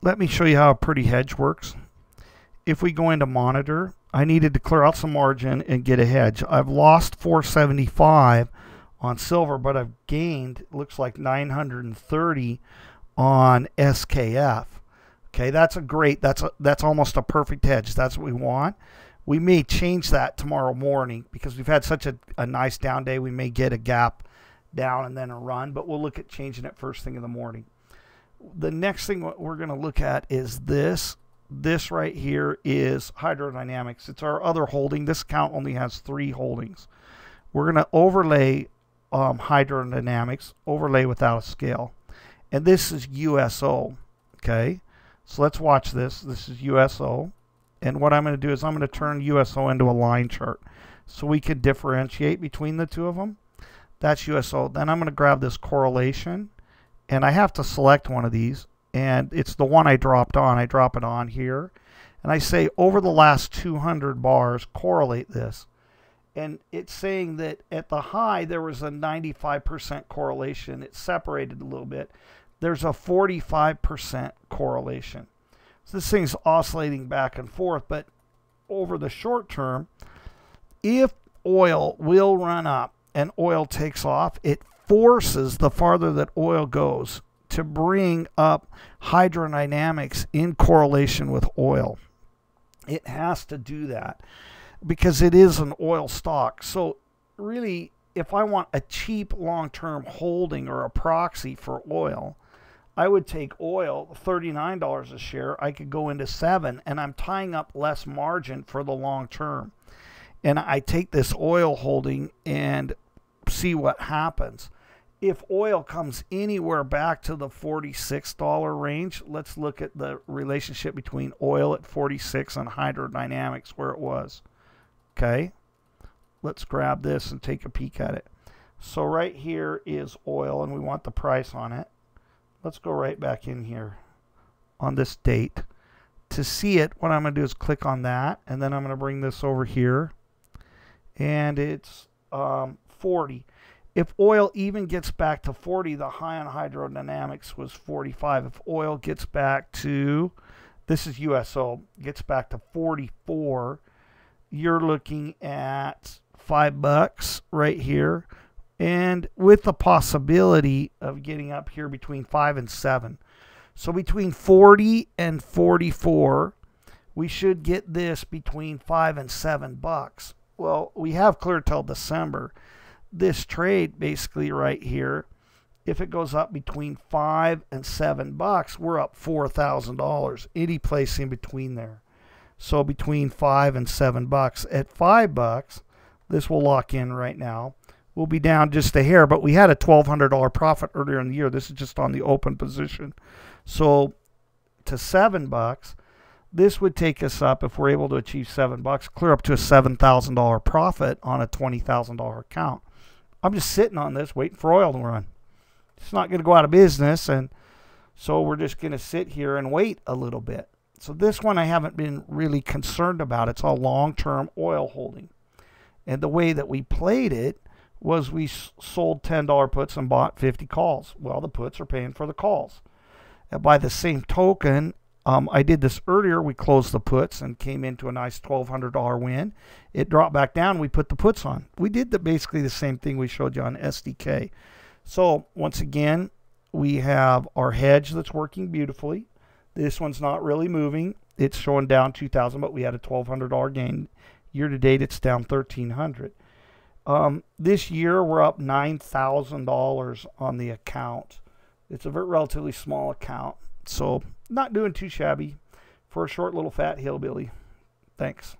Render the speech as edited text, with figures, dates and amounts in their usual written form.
let me show you how a pretty hedge works. If we go into monitor, I needed to clear out some margin and get a hedge. I've lost 475 on silver, but I've gained, looks like 930 on SKF. Okay, that's a great, that's almost a perfect hedge. That's what we want. We may change that tomorrow morning because we've had such a nice down day. We may get a gap down and then a run, but we'll look at changing it first thing in the morning. The next thing we're going to look at is this. This right here is hydrodynamics. It's our other holding. This account only has 3 holdings. We're going to overlay hydrodynamics, overlay without a scale. And this is USO. Okay, so let's watch this. This is USO. And what I'm going to do is I'm going to turn USO into a line chart so we can differentiate between the two of them. That's USO. Then I'm going to grab this correlation, and I have to select one of these, and it's the one I dropped on. I drop it on here, and I say over the last 200 bars, correlate this. And it's saying that at the high, there was a 95% correlation. It separated a little bit. There's a 45% correlation. So this thing's oscillating back and forth, but over the short term, if oil will run up and oil takes off, it forces the farther that oil goes to bring up hydrodynamics in correlation with oil. It has to do that because it is an oil stock. So really, if I want a cheap long-term holding or a proxy for oil, I would take oil, $39 a share. I could go into 7, and I'm tying up less margin for the long term. And I take this oil holding and see what happens. If oil comes anywhere back to the $46 range, let's look at the relationship between oil at 46 and hydrodynamics where it was. Okay, let's grab this and take a peek at it. So right here is oil, and we want the price on it. Let's go right back in here on this date. To see it, what I'm going to do is click on that, and then I'm going to bring this over here, and it's 40. If oil even gets back to 40, the high on hydrodynamics was 45. If oil gets back to, this is USO, gets back to 44, you're looking at $5 right here. And with the possibility of getting up here between 5 and 7. So between 40 and 44, we should get this between $5 and $7. Well, we have clear till December. This trade basically right here, if it goes up between $5 and $7, we're up $4,000. Any place in between there. So between $5 and $7. At $5, this will lock in right now. We'll be down just a hair, but we had a $1,200 profit earlier in the year. This is just on the open position. So to $7, this would take us up, if we're able to achieve $7, clear up to a $7,000 profit on a $20,000 account. I'm just sitting on this waiting for oil to run. It's not going to go out of business, and so we're just going to sit here and wait a little bit. So this one I haven't been really concerned about. It's a long-term oil holding. And the way that we played it was we sold $10 puts and bought 50 calls. Well, the puts are paying for the calls. And by the same token, I did this earlier. We closed the puts and came into a nice $1,200 win. It dropped back down. We put the puts on. We did basically the same thing we showed you on SDK. So once again, we have our hedge that's working beautifully. This one's not really moving. It's showing down 2,000, but we had a $1,200 gain. Year to date, it's down $1,300. This year, we're up $9,000 on the account. It's a relatively small account, so not doing too shabby for a short little fat hillbilly. Thanks.